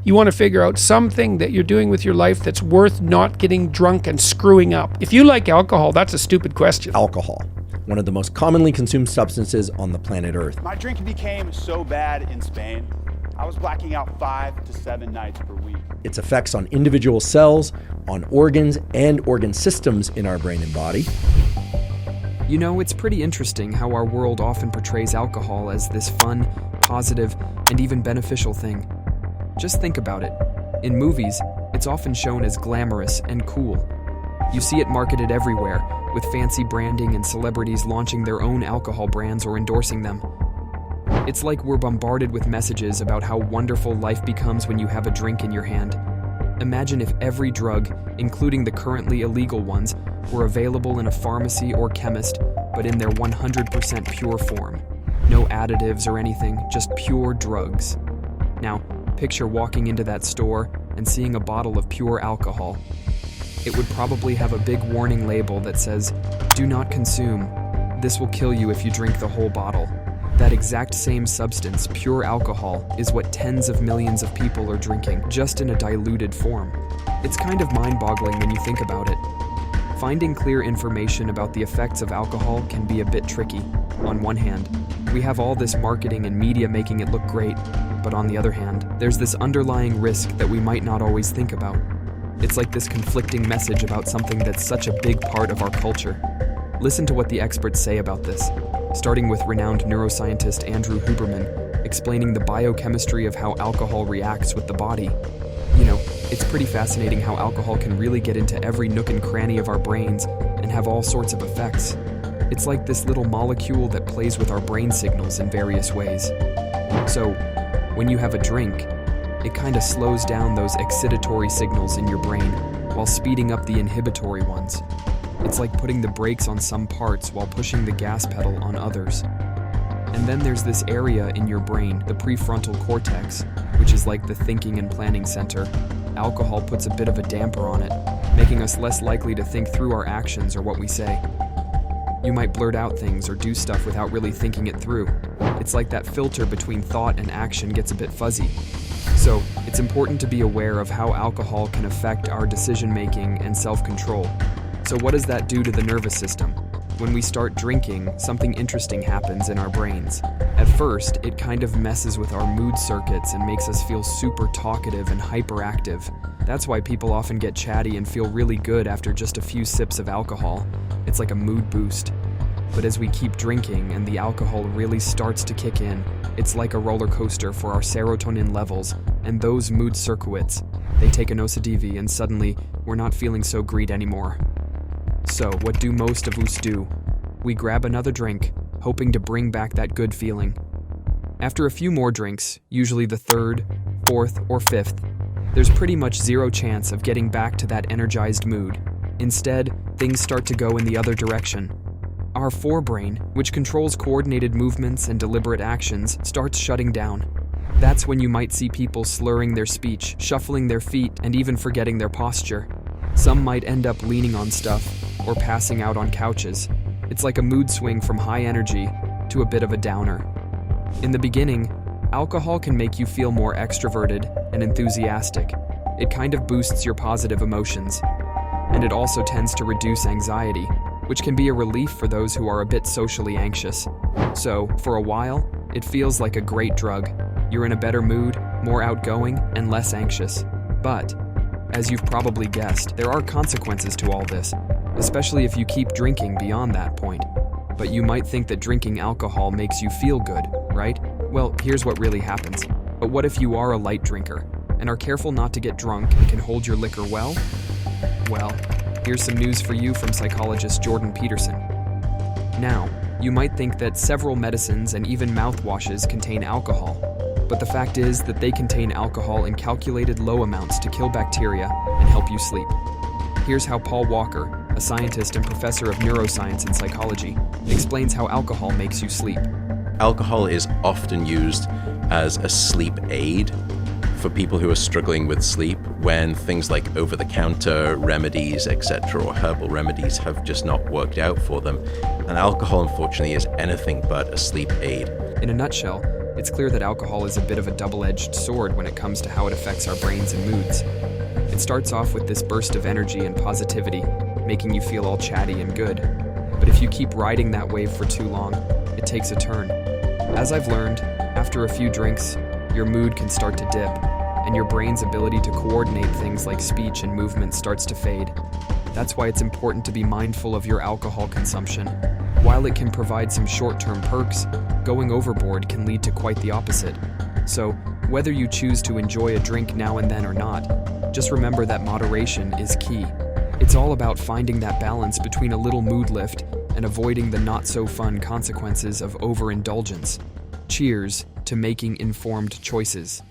You want to figure out something that you're doing with your life that's worth not getting drunk and screwing up. If you like alcohol, that's a stupid question. Alcohol, one of the most commonly consumed substances on the planet Earth. My drinking became so bad in Spain, I was blacking out 5 to 7 nights per week. Its effects on individual cells, on organs, and organ systems in our brain and body. You know, it's pretty interesting how our world often portrays alcohol as this fun, positive, and even beneficial thing. Just think about it. In movies, it's often shown as glamorous and cool. You see it marketed everywhere, with fancy branding and celebrities launching their own alcohol brands or endorsing them. It's like we're bombarded with messages about how wonderful life becomes when you have a drink in your hand. Imagine if every drug, including the currently illegal ones, were available in a pharmacy or chemist, but in their 100% pure form. No additives or anything, just pure drugs. Now, picture walking into that store and seeing a bottle of pure alcohol. It would probably have a big warning label that says, "Do not consume. This will kill you if you drink the whole bottle." That exact same substance, pure alcohol, is what tens of millions of people are drinking, just in a diluted form. It's kind of mind-boggling when you think about it. Finding clear information about the effects of alcohol can be a bit tricky. On one hand, we have all this marketing and media making it look great, but on the other hand, there's this underlying risk that we might not always think about. It's like this conflicting message about something that's such a big part of our culture. Listen to what the experts say about this, starting with renowned neuroscientist Andrew Huberman, explaining the biochemistry of how alcohol reacts with the body. You know, it's pretty fascinating how alcohol can really get into every nook and cranny of our brains and have all sorts of effects. It's like this little molecule that plays with our brain signals in various ways. So, when you have a drink, it kind of slows down those excitatory signals in your brain while speeding up the inhibitory ones. It's like putting the brakes on some parts while pushing the gas pedal on others. And then there's this area in your brain, the prefrontal cortex, which is like the thinking and planning center. Alcohol puts a bit of a damper on it, making us less likely to think through our actions or what we say. You might blurt out things or do stuff without really thinking it through. It's like that filter between thought and action gets a bit fuzzy. So, it's important to be aware of how alcohol can affect our decision-making and self-control. So what does that do to the nervous system? When we start drinking, something interesting happens in our brains. At first, it kind of messes with our mood circuits and makes us feel super talkative and hyperactive. That's why people often get chatty and feel really good after just a few sips of alcohol. It's like a mood boost. But as we keep drinking and the alcohol really starts to kick in, it's like a roller coaster for our serotonin levels and those mood circuits. They take a nocedivi and suddenly, we're not feeling so great anymore. So, what do most of us do? We grab another drink, hoping to bring back that good feeling. After a few more drinks, usually the third, fourth, or fifth, there's pretty much zero chance of getting back to that energized mood. Instead, things start to go in the other direction. Our forebrain, which controls coordinated movements and deliberate actions, starts shutting down. That's when you might see people slurring their speech, shuffling their feet, and even forgetting their posture. Some might end up leaning on stuff or passing out on couches. It's like a mood swing from high energy to a bit of a downer. In the beginning, alcohol can make you feel more extroverted and enthusiastic. It kind of boosts your positive emotions. And it also tends to reduce anxiety, which can be a relief for those who are a bit socially anxious. So, for a while, it feels like a great drug. You're in a better mood, more outgoing, and less anxious. But, as you've probably guessed, there are consequences to all this, especially if you keep drinking beyond that point. But you might think that drinking alcohol makes you feel good, right? Well, here's what really happens. But what if you are a light drinker and are careful not to get drunk and can hold your liquor well? Well, here's some news for you from psychologist Jordan Peterson. Now, you might think that several medicines and even mouthwashes contain alcohol, but the fact is that they contain alcohol in calculated low amounts to kill bacteria and help you sleep. Here's how Paul Walker, a scientist and professor of neuroscience and psychology, explains how alcohol makes you sleep. Alcohol is often used as a sleep aid for people who are struggling with sleep when things like over-the-counter remedies, etc., or herbal remedies have just not worked out for them. And alcohol, unfortunately, is anything but a sleep aid. In a nutshell, it's clear that alcohol is a bit of a double-edged sword when it comes to how it affects our brains and moods. It starts off with this burst of energy and positivity, making you feel all chatty and good. But if you keep riding that wave for too long, it takes a turn. As I've learned, after a few drinks, your mood can start to dip, and your brain's ability to coordinate things like speech and movement starts to fade. That's why it's important to be mindful of your alcohol consumption. While it can provide some short-term perks, going overboard can lead to quite the opposite. So, whether you choose to enjoy a drink now and then or not, just remember that moderation is key. It's all about finding that balance between a little mood lift and avoiding the not-so-fun consequences of overindulgence. Cheers to making informed choices.